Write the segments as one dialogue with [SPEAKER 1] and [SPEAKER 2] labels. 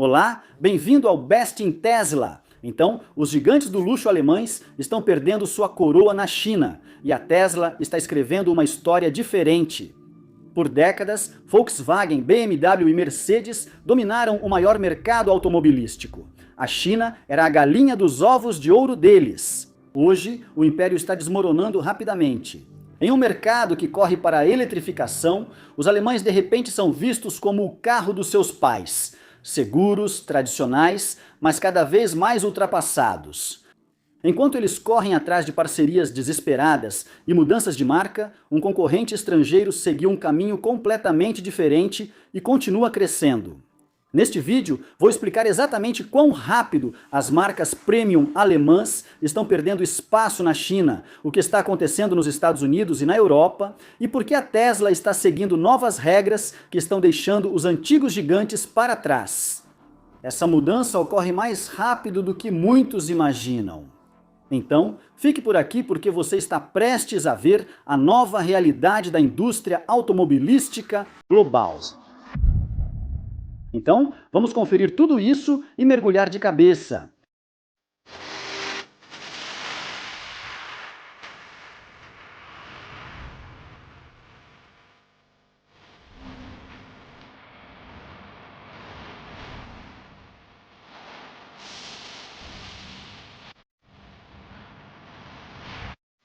[SPEAKER 1] Olá, bem-vindo ao Best in Tesla. Então, os gigantes do luxo alemães estão perdendo sua coroa na China e a Tesla está escrevendo uma história diferente. Por décadas, Volkswagen, BMW e Mercedes dominaram o maior mercado automobilístico. A China era a galinha dos ovos de ouro deles. Hoje, o império está desmoronando rapidamente. Em um mercado que corre para a eletrificação, os alemães de repente são vistos como o carro dos seus pais. Seguros, tradicionais, mas cada vez mais ultrapassados. Enquanto eles correm atrás de parcerias desesperadas e mudanças de marca, um concorrente estrangeiro seguiu um caminho completamente diferente e continua crescendo. Neste vídeo, vou explicar exatamente quão rápido as marcas premium alemãs estão perdendo espaço na China, o que está acontecendo nos Estados Unidos e na Europa, e por que a Tesla está seguindo novas regras que estão deixando os antigos gigantes para trás. Essa mudança ocorre mais rápido do que muitos imaginam. Então, fique por aqui porque você está prestes a ver a nova realidade da indústria automobilística global. Então, vamos conferir tudo isso e mergulhar de cabeça.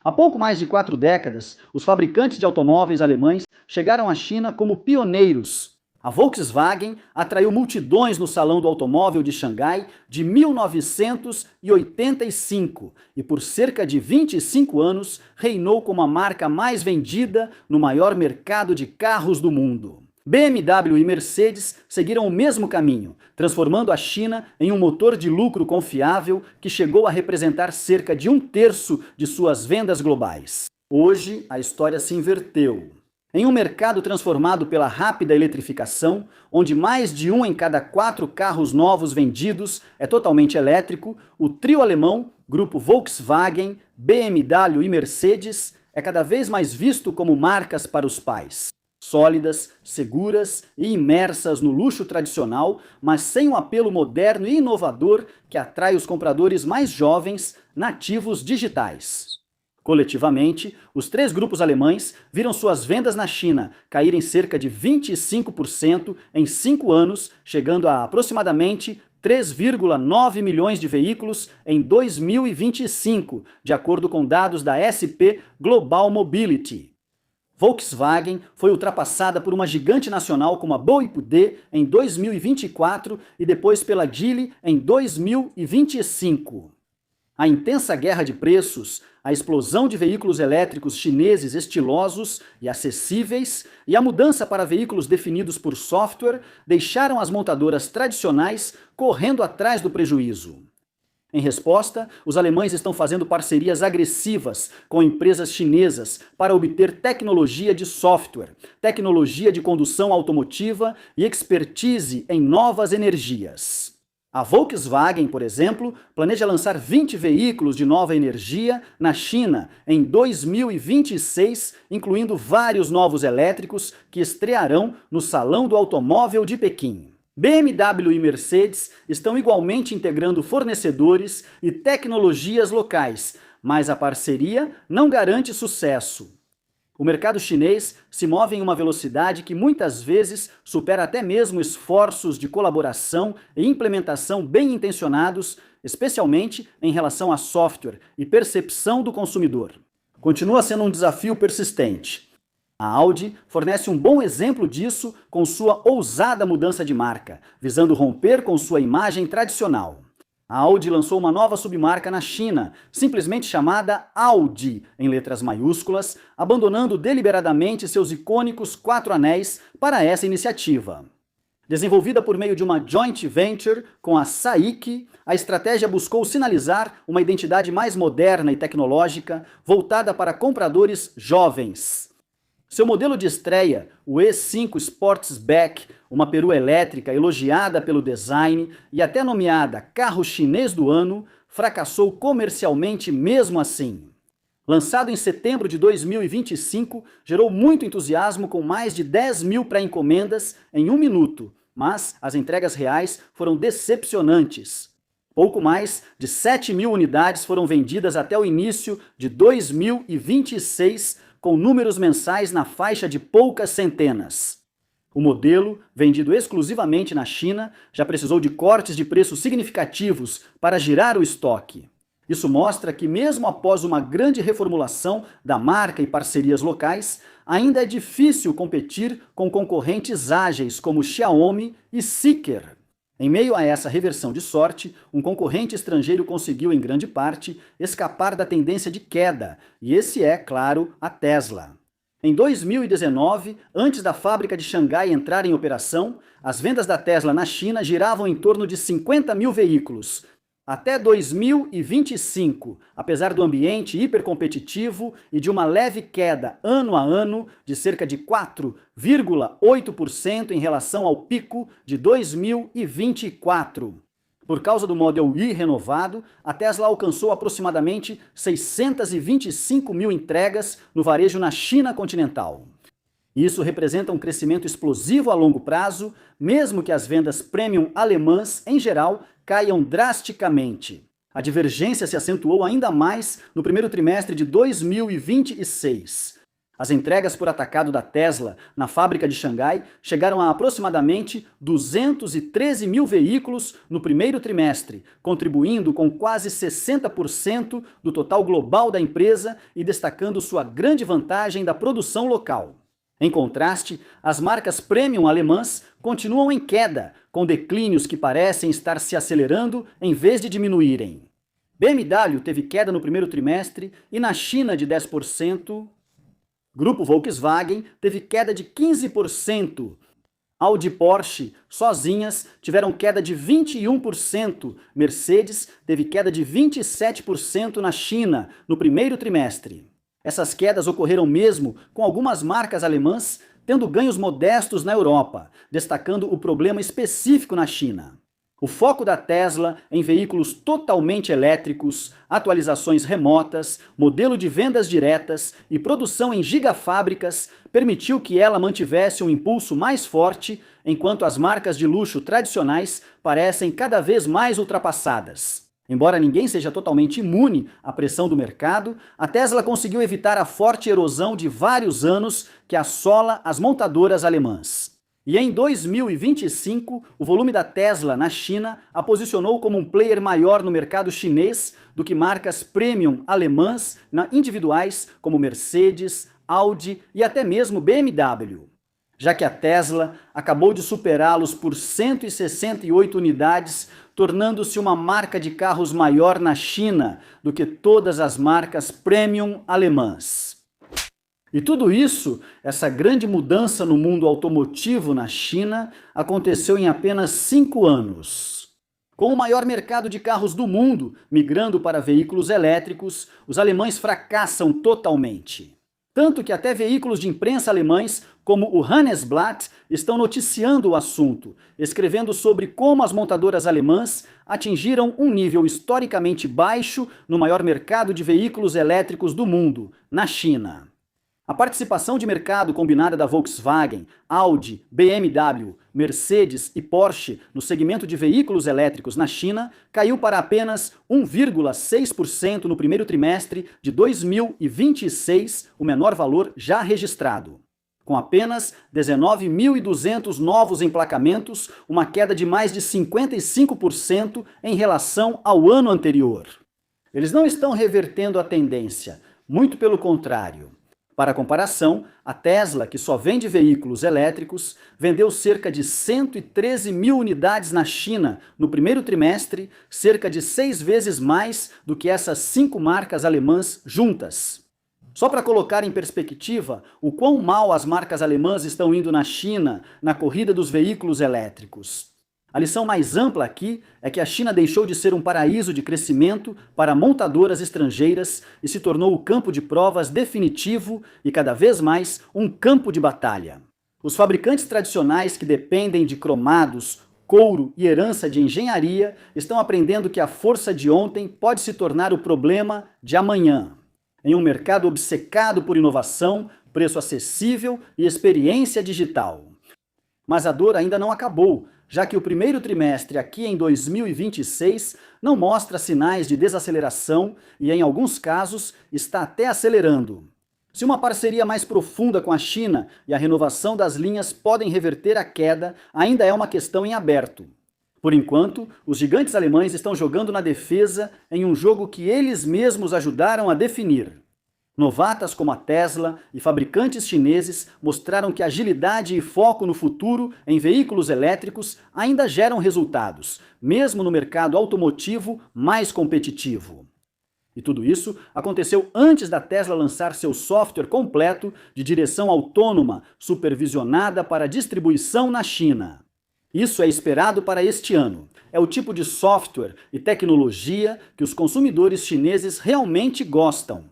[SPEAKER 1] Há pouco mais de 4 décadas, os fabricantes de automóveis alemães chegaram à China como pioneiros. A Volkswagen atraiu multidões no Salão do Automóvel de Xangai de 1985 e por cerca de 25 anos reinou como a marca mais vendida no maior mercado de carros do mundo. BMW e Mercedes seguiram o mesmo caminho, transformando a China em um motor de lucro confiável que chegou a representar cerca de 1/3 de suas vendas globais. Hoje, a história se inverteu. Em um mercado transformado pela rápida eletrificação, onde mais de 1 em cada 4 carros novos vendidos é totalmente elétrico, o trio alemão, grupo Volkswagen, BMW e Mercedes, é cada vez mais visto como marcas para os pais. Sólidas, seguras e imersas no luxo tradicional, mas sem o apelo moderno e inovador que atrai os compradores mais jovens, nativos digitais. Coletivamente, os 3 grupos alemães viram suas vendas na China caírem cerca de 25% em 5 anos, chegando a aproximadamente 3,9 milhões de veículos em 2025, de acordo com dados da SP Global Mobility. Volkswagen foi ultrapassada por uma gigante nacional como a BYD em 2024 e depois pela Geely em 2025. A intensa guerra de preços, a explosão de veículos elétricos chineses estilosos e acessíveis e a mudança para veículos definidos por software deixaram as montadoras tradicionais correndo atrás do prejuízo. Em resposta, os alemães estão fazendo parcerias agressivas com empresas chinesas para obter tecnologia de software, tecnologia de condução automotiva e expertise em novas energias. A Volkswagen, por exemplo, planeja lançar 20 veículos de nova energia na China em 2026, incluindo vários novos elétricos que estrearão no Salão do Automóvel de Pequim. BMW e Mercedes estão igualmente integrando fornecedores e tecnologias locais, mas a parceria não garante sucesso. O mercado chinês se move em uma velocidade que muitas vezes supera até mesmo esforços de colaboração e implementação bem intencionados, especialmente em relação a software e percepção do consumidor. Continua sendo um desafio persistente. A Audi fornece um bom exemplo disso com sua ousada mudança de marca, visando romper com sua imagem tradicional. A Audi lançou uma nova submarca na China, simplesmente chamada Audi, em letras maiúsculas, abandonando deliberadamente seus icônicos 4 anéis para essa iniciativa. Desenvolvida por meio de uma joint venture com a SAIC, a estratégia buscou sinalizar uma identidade mais moderna e tecnológica, voltada para compradores jovens. Seu modelo de estreia, o E5 Sportsback, uma perua elétrica elogiada pelo design e até nomeada carro chinês do ano, fracassou comercialmente mesmo assim. Lançado em setembro de 2025, gerou muito entusiasmo com mais de 10 mil pré-encomendas em 1 minuto, mas as entregas reais foram decepcionantes. Pouco mais de 7.000 unidades foram vendidas até o início de 2026, com números mensais na faixa de poucas centenas. O modelo, vendido exclusivamente na China, já precisou de cortes de preços significativos para girar o estoque. Isso mostra que, mesmo após uma grande reformulação da marca e parcerias locais, ainda é difícil competir com concorrentes ágeis como Xiaomi e Zeekr. Em meio a essa reversão de sorte, um concorrente estrangeiro conseguiu, em grande parte, escapar da tendência de queda, e esse é, claro, a Tesla. Em 2019, antes da fábrica de Xangai entrar em operação, as vendas da Tesla na China giravam em torno de 50 mil veículos. Até 2025, apesar do ambiente hipercompetitivo e de uma leve queda ano a ano de cerca de 4,8% em relação ao pico de 2024. Por causa do Model Y renovado, a Tesla alcançou aproximadamente 625 mil entregas no varejo na China continental. Isso representa um crescimento explosivo a longo prazo, mesmo que as vendas premium alemãs, em geral, caiam drasticamente. A divergência se acentuou ainda mais no primeiro trimestre de 2026. As entregas por atacado da Tesla na fábrica de Xangai chegaram a aproximadamente 213 mil veículos no primeiro trimestre, contribuindo com quase 60% do total global da empresa e destacando sua grande vantagem da produção local. Em contraste, as marcas premium alemãs continuam em queda, com declínios que parecem estar se acelerando em vez de diminuírem. BMW teve queda no primeiro trimestre e na China de 10%. Grupo Volkswagen teve queda de 15%. Audi e Porsche, sozinhas, tiveram queda de 21%. Mercedes teve queda de 27% na China no primeiro trimestre. Essas quedas ocorreram mesmo com algumas marcas alemãs tendo ganhos modestos na Europa, destacando o problema específico na China. O foco da Tesla em veículos totalmente elétricos, atualizações remotas, modelo de vendas diretas e produção em gigafábricas permitiu que ela mantivesse um impulso mais forte, enquanto as marcas de luxo tradicionais parecem cada vez mais ultrapassadas. Embora ninguém seja totalmente imune à pressão do mercado, a Tesla conseguiu evitar a forte erosão de vários anos que assola as montadoras alemãs. E em 2025, o volume da Tesla na China a posicionou como um player maior no mercado chinês do que marcas premium alemãs individuais como Mercedes, Audi e até mesmo BMW. Já que a Tesla acabou de superá-los por 168 unidades, tornando-se uma marca de carros maior na China do que todas as marcas premium alemãs. E tudo isso, essa grande mudança no mundo automotivo na China, aconteceu em apenas 5 anos. Com o maior mercado de carros do mundo migrando para veículos elétricos, os alemães fracassam totalmente. Tanto que até veículos de imprensa alemães, como o Handelsblatt, estão noticiando o assunto, escrevendo sobre como as montadoras alemãs atingiram um nível historicamente baixo no maior mercado de veículos elétricos do mundo, na China. A participação de mercado combinada da Volkswagen, Audi, BMW, Mercedes e Porsche no segmento de veículos elétricos na China caiu para apenas 1,6% no primeiro trimestre de 2026, o menor valor já registrado. Com apenas 19.200 novos emplacamentos, uma queda de mais de 55% em relação ao ano anterior. Eles não estão revertendo a tendência, muito pelo contrário. Para comparação, a Tesla, que só vende veículos elétricos, vendeu cerca de 113 mil unidades na China no primeiro trimestre, cerca de 6 vezes mais do que essas 5 marcas alemãs juntas. Só para colocar em perspectiva o quão mal as marcas alemãs estão indo na China na corrida dos veículos elétricos. A lição mais ampla aqui é que a China deixou de ser um paraíso de crescimento para montadoras estrangeiras e se tornou o campo de provas definitivo e cada vez mais um campo de batalha. Os fabricantes tradicionais que dependem de cromados, couro e herança de engenharia estão aprendendo que a força de ontem pode se tornar o problema de amanhã. Em um mercado obcecado por inovação, preço acessível e experiência digital. Mas a dor ainda não acabou. já que o primeiro trimestre aqui em 2026 não mostra sinais de desaceleração e, em alguns casos, está até acelerando. Se uma parceria mais profunda com a China e a renovação das linhas podem reverter a queda, ainda é uma questão em aberto. Por enquanto, os gigantes alemães estão jogando na defesa em um jogo que eles mesmos ajudaram a definir. Novatas como a Tesla e fabricantes chineses mostraram que agilidade e foco no futuro em veículos elétricos ainda geram resultados, mesmo no mercado automotivo mais competitivo. E tudo isso aconteceu antes da Tesla lançar seu software completo de direção autônoma, supervisionada para distribuição na China. Isso é esperado para este ano. É o tipo de software e tecnologia que os consumidores chineses realmente gostam,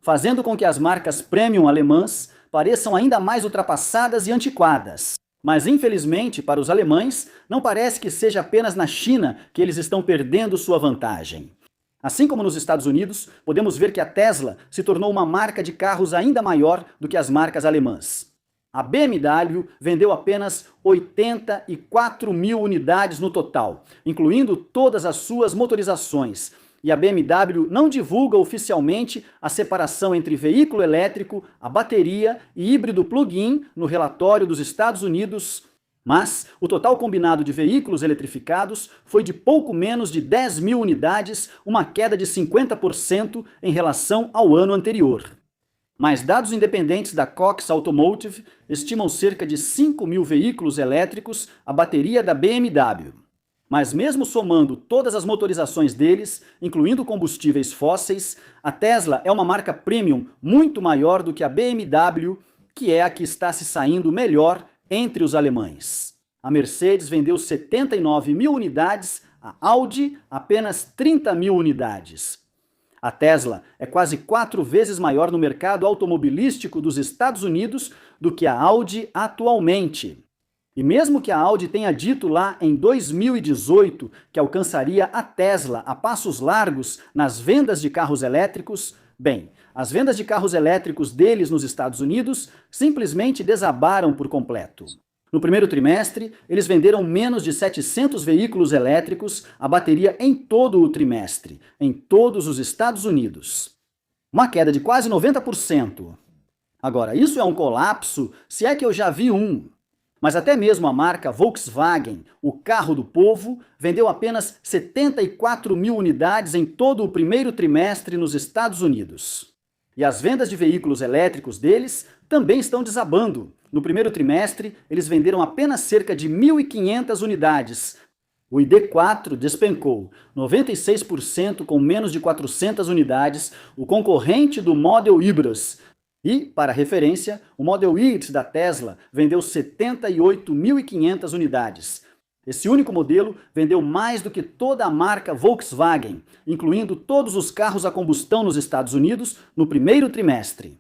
[SPEAKER 1] fazendo com que as marcas premium alemãs pareçam ainda mais ultrapassadas e antiquadas. Mas, infelizmente, para os alemães, não parece que seja apenas na China que eles estão perdendo sua vantagem. Assim como nos Estados Unidos, podemos ver que a Tesla se tornou uma marca de carros ainda maior do que as marcas alemãs. A BMW vendeu apenas 84 mil unidades no total, incluindo todas as suas motorizações. E a BMW não divulga oficialmente a separação entre veículo elétrico, a bateria e híbrido plug-in no relatório dos Estados Unidos, mas o total combinado de veículos eletrificados foi de pouco menos de 10 mil unidades, uma queda de 50% em relação ao ano anterior. Mas dados independentes da Cox Automotive estimam cerca de 5 mil veículos elétricos a bateria da BMW. Mas mesmo somando todas as motorizações deles, incluindo combustíveis fósseis, a Tesla é uma marca premium muito maior do que a BMW, que é a que está se saindo melhor entre os alemães. A Mercedes vendeu 79 mil unidades, a Audi apenas 30 mil unidades. A Tesla é quase 4 vezes maior no mercado automobilístico dos Estados Unidos do que a Audi atualmente. E mesmo que a Audi tenha dito lá em 2018 que alcançaria a Tesla a passos largos nas vendas de carros elétricos, bem, as vendas de carros elétricos deles nos Estados Unidos simplesmente desabaram por completo. No primeiro trimestre, eles venderam menos de 700 veículos elétricos a bateria em todo o trimestre, em todos os Estados Unidos. Uma queda de quase 90%. Agora, isso é um colapso, se é que eu já vi um. Mas até mesmo a marca Volkswagen, o carro do povo, vendeu apenas 74 mil unidades em todo o primeiro trimestre nos Estados Unidos. E as vendas de veículos elétricos deles também estão desabando. No primeiro trimestre, eles venderam apenas cerca de 1.500 unidades. O ID4 despencou 96% com menos de 400 unidades, o concorrente do Model Hybrid. E, para referência, o Model X da Tesla vendeu 78.500 unidades. Esse único modelo vendeu mais do que toda a marca Volkswagen, incluindo todos os carros a combustão nos Estados Unidos no primeiro trimestre.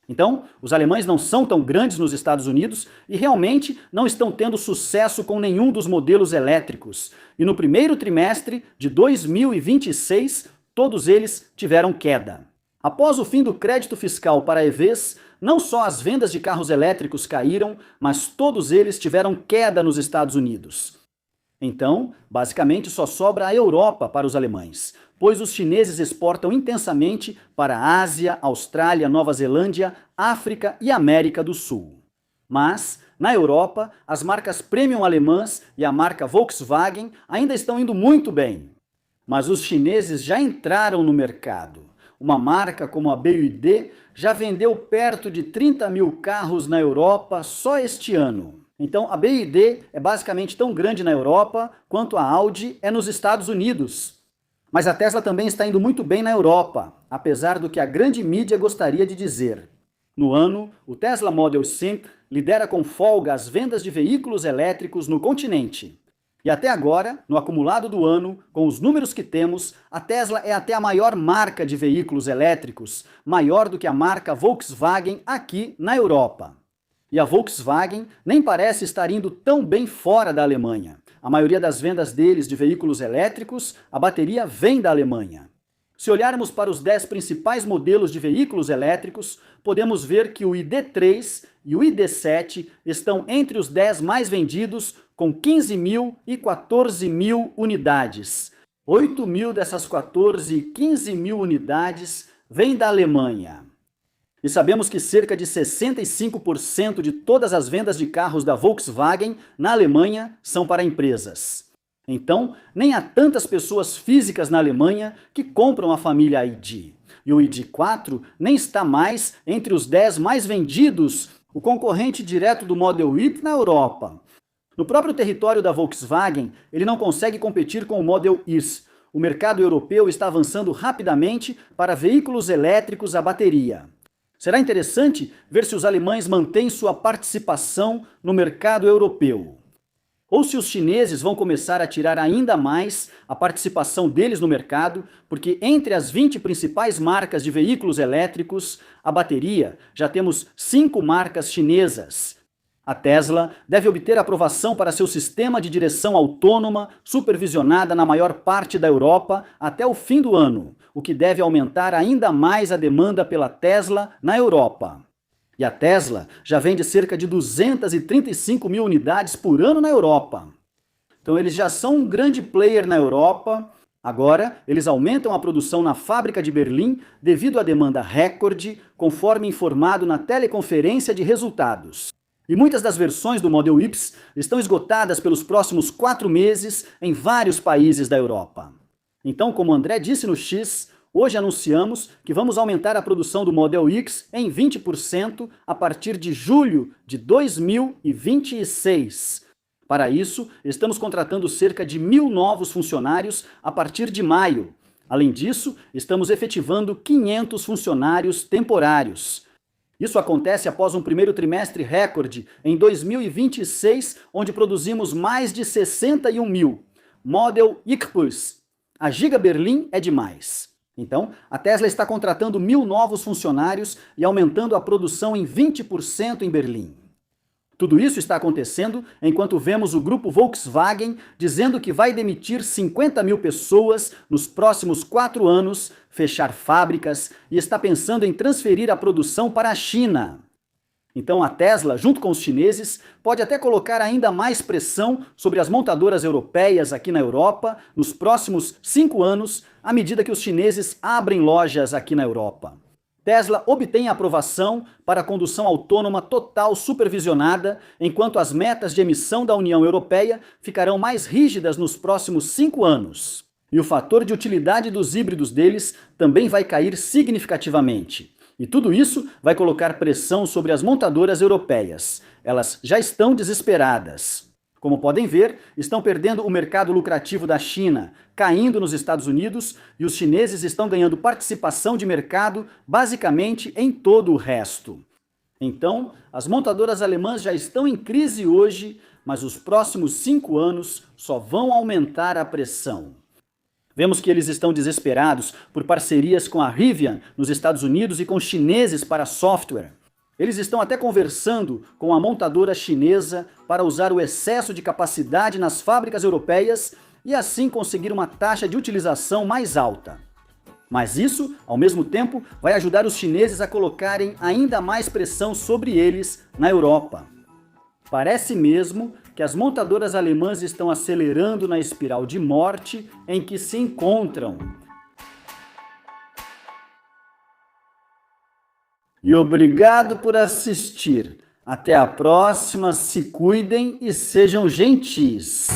[SPEAKER 1] Então, os alemães não são tão grandes nos Estados Unidos e realmente não estão tendo sucesso com nenhum dos modelos elétricos. E no primeiro trimestre de 2026, todos eles tiveram queda. Após o fim do crédito fiscal para EVs, não só as vendas de carros elétricos caíram, mas todos eles tiveram queda nos Estados Unidos. Então, basicamente só sobra a Europa para os alemães, pois os chineses exportam intensamente para a Ásia, Austrália, Nova Zelândia, África e América do Sul. Mas, na Europa, as marcas premium alemãs e a marca Volkswagen ainda estão indo muito bem. Mas os chineses já entraram no mercado. Uma marca como a BYD já vendeu perto de 30 mil carros na Europa só este ano. Então a BYD é basicamente tão grande na Europa quanto a Audi é nos Estados Unidos. Mas a Tesla também está indo muito bem na Europa, apesar do que a grande mídia gostaria de dizer. No ano, o Tesla Model 5 lidera com folga as vendas de veículos elétricos no continente. E até agora, no acumulado do ano, com os números que temos, a Tesla é até a maior marca de veículos elétricos, maior do que a marca Volkswagen aqui na Europa. E a Volkswagen nem parece estar indo tão bem fora da Alemanha. A maioria das vendas deles de veículos elétricos, a bateria vem da Alemanha. Se olharmos para os 10 principais modelos de veículos elétricos, podemos ver que o ID3 e o ID7 estão entre os 10 mais vendidos, com 15.000 e 14.000 unidades. 8.000 dessas 14 e 15.000 unidades vêm da Alemanha. E sabemos que cerca de 65% de todas as vendas de carros da Volkswagen na Alemanha são para empresas. Então, nem há tantas pessoas físicas na Alemanha que compram a família ID. E o ID4 nem está mais entre os 10 mais vendidos, o concorrente direto do Model Y na Europa. No próprio território da Volkswagen, ele não consegue competir com o Model Y. O mercado europeu está avançando rapidamente para veículos elétricos a bateria. Será interessante ver se os alemães mantêm sua participação no mercado europeu. Ou se os chineses vão começar a tirar ainda mais a participação deles no mercado, porque entre as 20 principais marcas de veículos elétricos, a bateria, já temos 5 marcas chinesas. A Tesla deve obter aprovação para seu sistema de direção autônoma, supervisionada na maior parte da Europa até o fim do ano, o que deve aumentar ainda mais a demanda pela Tesla na Europa. E a Tesla já vende cerca de 235.000 unidades por ano na Europa. Então eles já são um grande player na Europa. Agora, eles aumentam a produção na fábrica de Berlim devido à demanda recorde, conforme informado na teleconferência de resultados. E muitas das versões do Model Y estão esgotadas pelos próximos 4 meses em vários países da Europa. Então, como o André disse no X, hoje anunciamos que vamos aumentar a produção do Model X em 20% a partir de julho de 2026. Para isso, estamos contratando cerca de 1.000 novos funcionários a partir de maio. Além disso, estamos efetivando 500 funcionários temporários. Isso acontece após um primeiro trimestre recorde em 2026, onde produzimos mais de 61.000. Model X+. A Giga Berlim é demais. Então, a Tesla está contratando 1.000 novos funcionários e aumentando a produção em 20% em Berlim. Tudo isso está acontecendo enquanto vemos o grupo Volkswagen dizendo que vai demitir 50.000 pessoas nos próximos 4 anos, fechar fábricas e está pensando em transferir a produção para a China. Então a Tesla, junto com os chineses, pode até colocar ainda mais pressão sobre as montadoras europeias aqui na Europa nos próximos 5 anos, à medida que os chineses abrem lojas aqui na Europa. Tesla obtém a aprovação para a condução autônoma total supervisionada, enquanto as metas de emissão da União Europeia ficarão mais rígidas nos próximos 5 anos. E o fator de utilidade dos híbridos deles também vai cair significativamente. E tudo isso vai colocar pressão sobre as montadoras europeias. Elas já estão desesperadas. Como podem ver, estão perdendo o mercado lucrativo da China, caindo nos Estados Unidos, e os chineses estão ganhando participação de mercado basicamente em todo o resto. Então, as montadoras alemãs já estão em crise hoje, mas os próximos 5 anos só vão aumentar a pressão. Vemos que eles estão desesperados por parcerias com a Rivian nos Estados Unidos e com chineses para software. Eles estão até conversando com a montadora chinesa para usar o excesso de capacidade nas fábricas europeias e assim conseguir uma taxa de utilização mais alta. Mas isso, ao mesmo tempo, vai ajudar os chineses a colocarem ainda mais pressão sobre eles na Europa. Parece mesmo que as montadoras alemãs estão acelerando na espiral de morte em que se encontram. E obrigado por assistir. Até a próxima, se cuidem e sejam gentis.